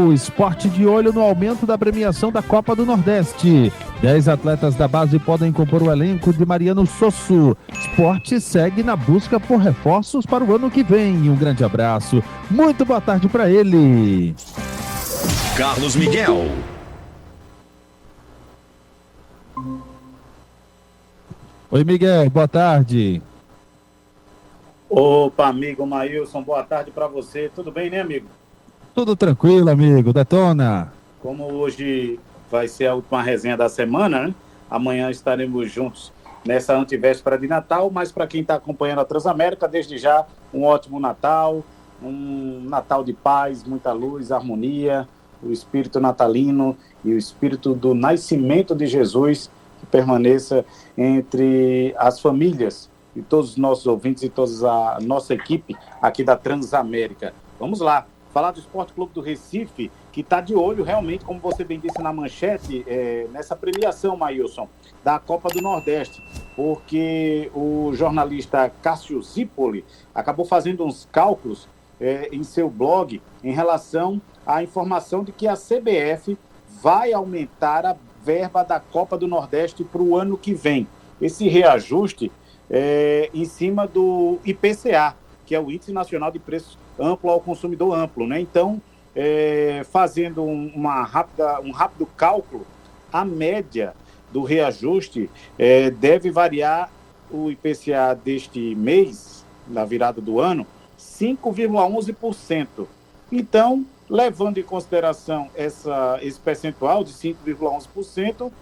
O Sport de olho no aumento da premiação da Copa do Nordeste. 10 atletas da base podem compor o elenco de Mariano Sosso. Sport segue na busca por reforços para o ano que vem. Um grande abraço. Muito boa tarde para ele. Carlos Miguel. Oi, Miguel, boa tarde. Opa, amigo Maílson, boa tarde para você. Tudo bem, né, amigo? Tudo tranquilo, amigo. Detona. Como hoje vai ser a última resenha da semana, né? Amanhã estaremos juntos nessa antevéspera de Natal, mas para quem está acompanhando a Transamérica, desde já, um ótimo Natal, um Natal de paz, muita luz, harmonia, o espírito natalino e o espírito do nascimento de Jesus que permaneça entre as famílias e todos os nossos ouvintes e toda a nossa equipe aqui da Transamérica. Vamos lá, falar do Esporte Clube do Recife, que está de olho realmente, como você bem disse na manchete, nessa premiação, Maílson, da Copa do Nordeste, porque o jornalista Cássio Zipoli acabou fazendo uns cálculos em seu blog em relação à informação de que a CBF vai aumentar a verba da Copa do Nordeste para o ano que vem. Esse reajuste em cima do IPCA, que é o Índice Nacional de Preços Amplo ao Consumidor Amplo, né? Então, fazendo um rápido cálculo, a média do reajuste deve variar o IPCA deste mês, na virada do ano, 5,11%. Então, levando em consideração esse percentual de 5,11%,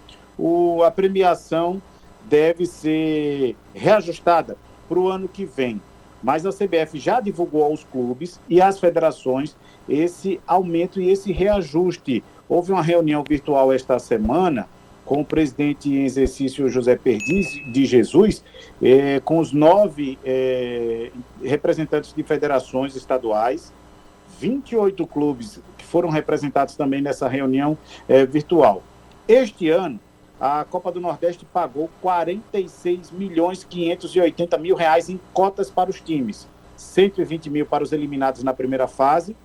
a premiação deve ser reajustada para o ano que vem. Mas a CBF já divulgou aos clubes e às federações esse aumento e esse reajuste. Houve uma reunião virtual esta semana com o presidente em exercício José Perdiz de Jesus, com os 9 representantes de federações estaduais, 28 clubes que foram representados também nessa reunião virtual. Este ano, a Copa do Nordeste pagou R$ 46.580.000 em cotas para os times, 120 mil para os eliminados na primeira fase,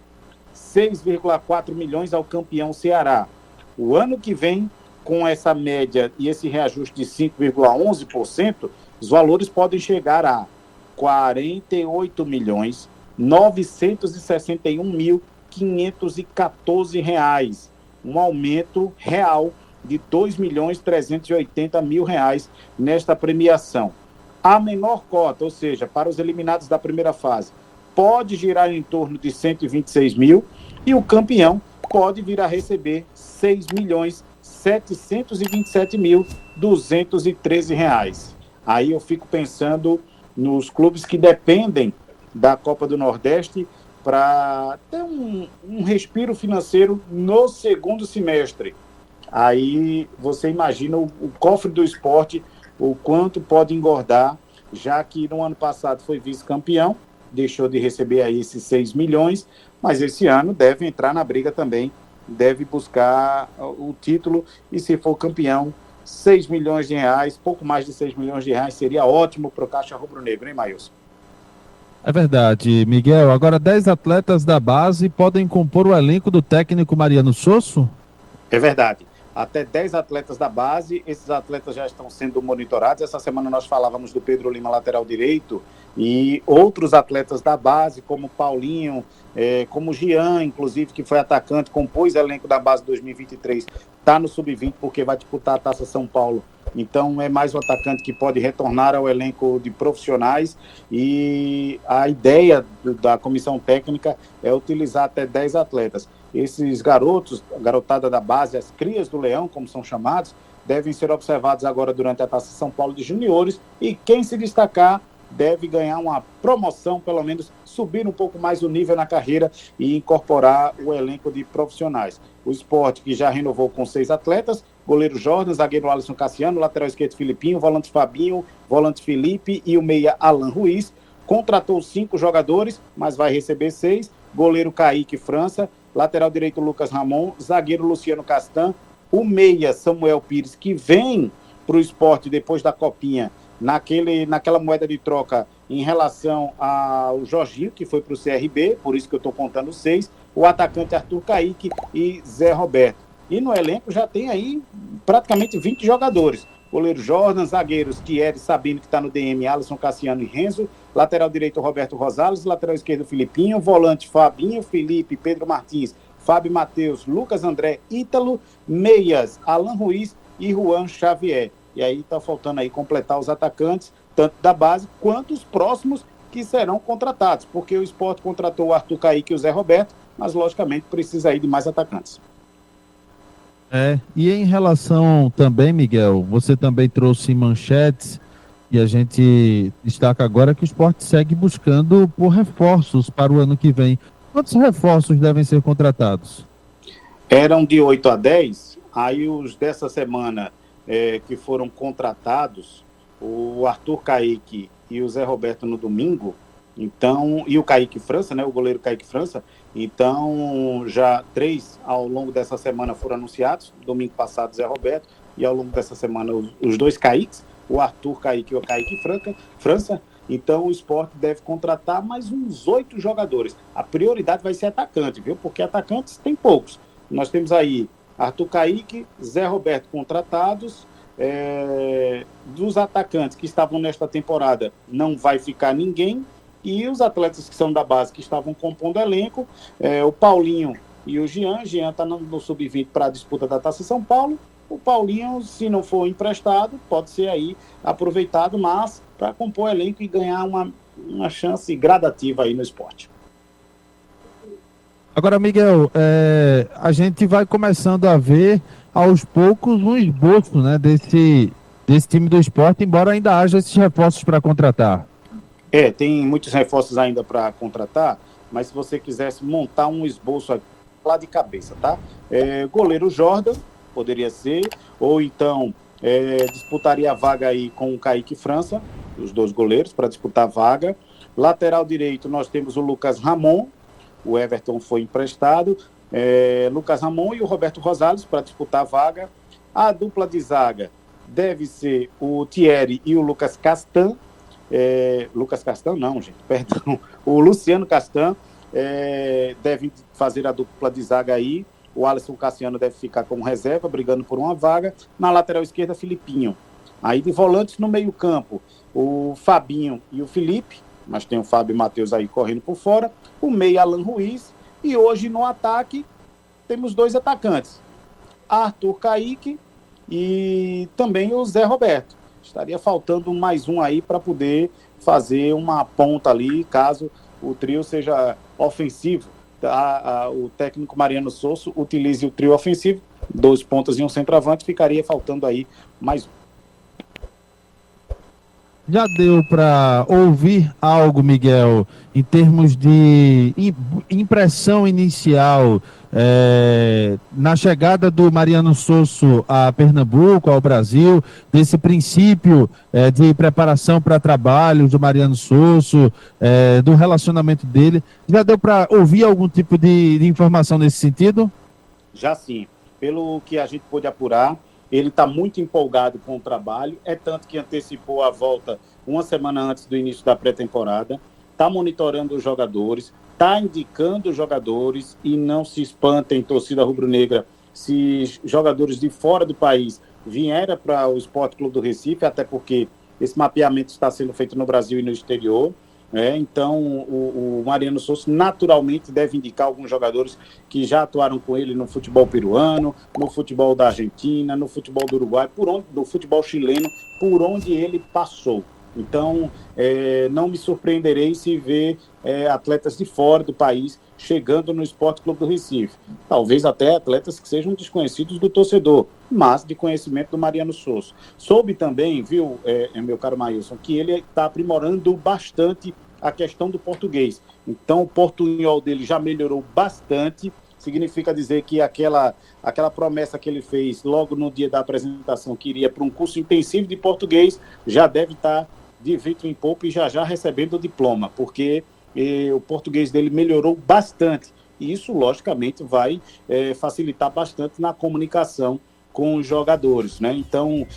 6,4 milhões ao campeão Ceará. O ano que vem, com essa média e esse reajuste de 5,11%, os valores podem chegar a R$ 48.961.514, um aumento real de R$ 2.380.000 nesta premiação. A menor cota, ou seja, para os eliminados da primeira fase, pode girar em torno de 126 mil e o campeão pode vir a receber R$ 6.727.213. Aí eu fico pensando nos clubes que dependem da Copa do Nordeste para ter um respiro financeiro no segundo semestre. Aí você imagina o cofre do esporte, o quanto pode engordar, já que no ano passado foi vice-campeão, deixou de receber aí esses 6 milhões, mas esse ano deve entrar na briga também, deve buscar o título e se for campeão, 6 milhões de reais, pouco mais de 6 milhões de reais, seria ótimo para o Caixa Rubro-Negro, hein, Maílson? É verdade, Miguel. Agora 10 atletas da base podem compor o elenco do técnico Mariano Sosso? É verdade. Até 10 atletas da base, esses atletas já estão sendo monitorados. Essa semana nós falávamos do Pedro Lima, lateral direito, e outros atletas da base, como Paulinho, como Jean, inclusive, que foi atacante, compôs o elenco da base 2023, está no sub-20 porque vai disputar a Taça São Paulo. Então é mais um atacante que pode retornar ao elenco de profissionais e a ideia da comissão técnica é utilizar até 10 atletas. Esses garotos, a garotada da base, as crias do Leão, como são chamados, devem ser observados agora durante a Taça São Paulo de Juniores e quem se destacar deve ganhar uma promoção, pelo menos subir um pouco mais o nível na carreira e incorporar o elenco de profissionais. O Sport, que já renovou com 6 atletas, goleiro Jordan, zagueiro Alisson Cassiano, lateral esquerdo Filipinho, volante Fabinho, volante Felipe e o meia Alan Ruiz, contratou 5 jogadores, mas vai receber 6, goleiro Kaique França, lateral direito Lucas Ramon, zagueiro Luciano Castan, o meia Samuel Pires, que vem para o Sport depois da Copinha, naquela moeda de troca em relação ao Jorginho, que foi para o CRB, por isso que eu estou contando 6, o atacante Arthur Caíque e Zé Roberto. E no elenco já tem aí praticamente 20 jogadores. Goleiro Jordan, zagueiros Thierry, Sabino, que está no DM, Alisson, Cassiano e Renzo, lateral direito Roberto Rosales, lateral esquerdo Filipinho, volante Fabinho, Felipe, Pedro Martins, Fábio Matheus, Lucas André, Ítalo, meias, Alan Ruiz e Juan Xavier. E aí está faltando aí completar os atacantes, tanto da base quanto os próximos que serão contratados, porque o Sport contratou o Arthur Caíque e o Zé Roberto, mas logicamente precisa aí de mais atacantes. E em relação também, Miguel, você também trouxe manchetes e a gente destaca agora que o Sport segue buscando por reforços para o ano que vem. Quantos reforços devem ser contratados? Eram de 8 a 10, aí os dessa semana que foram contratados, o Arthur Caíque e o Zé Roberto no domingo, então, e o Caíque França, né, o goleiro Caíque França, então já 3 ao longo dessa semana foram anunciados, domingo passado Zé Roberto, e ao longo dessa semana os 2 Caíques, o Arthur Caíque e o Caíque França, então o Sport deve contratar mais uns 8 jogadores. A prioridade vai ser atacante, viu? Porque atacantes tem poucos. Nós temos aí Arthur Caíque, Zé Roberto contratados. Dos atacantes que estavam nesta temporada não vai ficar ninguém, e os atletas que são da base que estavam compondo o elenco, o Paulinho e o Jean está no sub-20 para a disputa da Taça São Paulo. O Paulinho, se não for emprestado, pode ser aí aproveitado, mas para compor o elenco e ganhar uma chance gradativa aí no esporte. Agora, Miguel, a gente vai começando a ver aos poucos um esboço, né, desse time do Sport, embora ainda haja esses reforços para contratar. Tem muitos reforços ainda para contratar, mas se você quisesse montar um esboço aqui, lá de cabeça, tá? Goleiro Jordan, poderia ser, ou então disputaria a vaga aí com o Caíque França, os 2 goleiros para disputar a vaga. Lateral direito nós temos o Lucas Ramon, o Everton foi emprestado, Lucas Ramon e o Roberto Rosales para disputar a vaga. A dupla de zaga deve ser o Thierry e o Lucas Castan. Lucas Castan não, gente, perdão. O Luciano Castan deve fazer a dupla de zaga aí. O Alisson Cassiano deve ficar como reserva, brigando por uma vaga. Na lateral esquerda, Filipinho. Aí de volantes no meio campo, o Fabinho e o Felipe, mas tem o Fábio Matheus aí correndo por fora. O meio, Alan Ruiz. E hoje no ataque temos 2 atacantes, Arthur Caíque e também o Zé Roberto. Estaria faltando mais um aí para poder fazer uma ponta ali, caso o trio seja ofensivo. O técnico Mariano Sosso utilize o trio ofensivo, 2 pontas e um centroavante, ficaria faltando aí mais um. Já deu para ouvir algo, Miguel, em termos de impressão inicial na chegada do Mariano Sosso a Pernambuco, ao Brasil, desse princípio de preparação para trabalho do Mariano Sosso, do relacionamento dele? Já deu para ouvir algum tipo de informação nesse sentido? Já sim. Pelo que a gente pôde apurar, ele está muito empolgado com o trabalho, tanto que antecipou a volta uma semana antes do início da pré-temporada, está monitorando os jogadores, está indicando os jogadores, e não se espantem, torcida rubro-negra, se jogadores de fora do país vieram para o Esporte Clube do Recife, até porque esse mapeamento está sendo feito no Brasil e no exterior. Então o Mariano Sosso naturalmente deve indicar alguns jogadores que já atuaram com ele no futebol peruano, no futebol da Argentina, no futebol do Uruguai, no futebol chileno, por onde ele passou. Então não me surpreenderei se ver atletas de fora do país chegando no Esporte Clube do Recife. Talvez até atletas que sejam desconhecidos do torcedor, mas de conhecimento do Mariano Sosso. Soube também, viu, meu caro Maílson, que ele está aprimorando bastante a questão do português. Então o portunhol dele já melhorou bastante. Significa dizer que aquela promessa que ele fez logo no dia da apresentação, que iria para um curso intensivo de português, já deve estar de vento em popa e já recebendo o diploma, porque o português dele melhorou bastante. E isso, logicamente, vai facilitar bastante na comunicação com os jogadores, né? Então,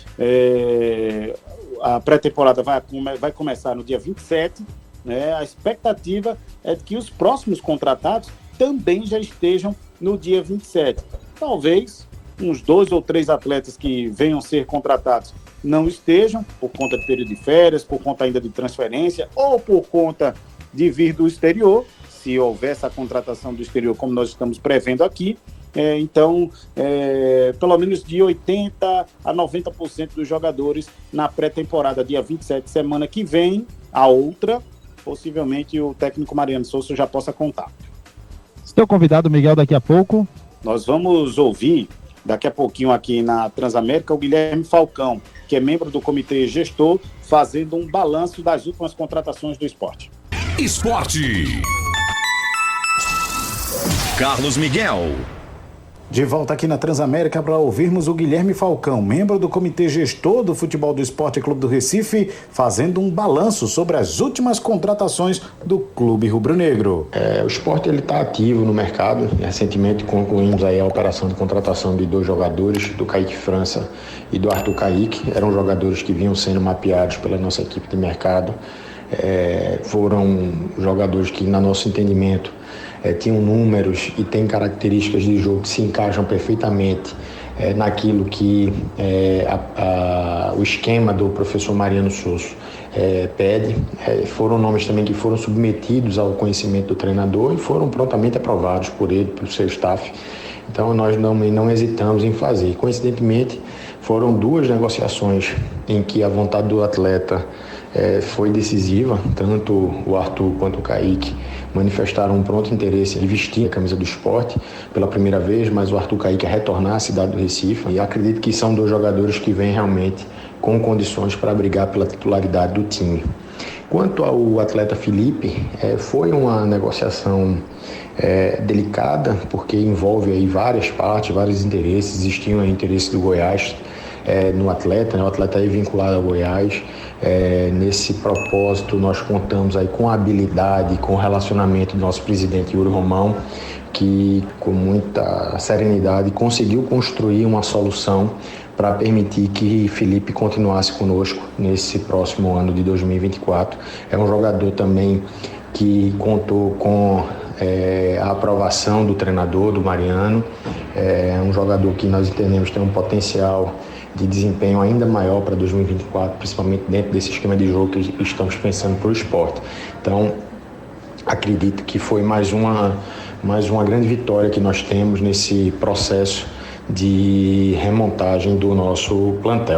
a pré-temporada vai começar no dia 27, né? A expectativa é de que os próximos contratados também já estejam no dia 27. Talvez uns 2 ou 3 atletas que venham ser contratados não estejam, por conta de período de férias, por conta ainda de transferência, ou por conta de vir do exterior, se houver essa contratação do exterior, como nós estamos prevendo aqui. Então, pelo menos de 80% a 90% dos jogadores na pré-temporada, dia 27, semana que vem, a outra, possivelmente o técnico Mariano Souza já possa contar. Seu convidado, Miguel, daqui a pouco. Nós vamos ouvir, daqui a pouquinho aqui na Transamérica, o Guilherme Falcão, que é membro do comitê gestor, fazendo um balanço das últimas contratações do esporte. Esporte. Carlos Miguel. De volta aqui na Transamérica para ouvirmos o Guilherme Falcão, membro do comitê gestor do Futebol do Esporte Clube do Recife, fazendo um balanço sobre as últimas contratações do Clube Rubro-Negro. O esporte está ativo no mercado. Recentemente concluímos aí a operação de contratação de 2 jogadores, do Kaique França e do Arthur Kaique. Eram jogadores que vinham sendo mapeados pela nossa equipe de mercado. Foram jogadores que, no nosso entendimento, tinham números e têm características de jogo que se encaixam perfeitamente naquilo que o esquema do professor Mariano Souza pede. Foram nomes também que foram submetidos ao conhecimento do treinador e foram prontamente aprovados por ele, pelo seu staff. Então nós não hesitamos em fazer. Coincidentemente, foram 2 negociações em que a vontade do atleta foi decisiva. Tanto o Arthur quanto o Kaique manifestaram um pronto interesse em vestir a camisa do esporte pela primeira vez, mas o Arthur Kaique retornar à cidade do Recife. E acredito que são 2 jogadores que vêm realmente com condições para brigar pela titularidade do time. Quanto ao atleta Felipe, foi uma negociação delicada, porque envolve aí várias partes, vários interesses. Existiam aí interesses do Goiás no atleta, né? O atleta é vinculado ao Goiás. Nesse propósito, nós contamos aí com a habilidade, com o relacionamento do nosso presidente Yuri Romão, que com muita serenidade conseguiu construir uma solução para permitir que Felipe continuasse conosco nesse próximo ano de 2024. É um jogador também que contou com a aprovação do treinador, do Mariano. É um jogador que nós entendemos tem um potencial de desempenho ainda maior para 2024, principalmente dentro desse esquema de jogo que estamos pensando para o esporte. Então, acredito que foi mais uma grande vitória que nós temos nesse processo de remontagem do nosso plantel.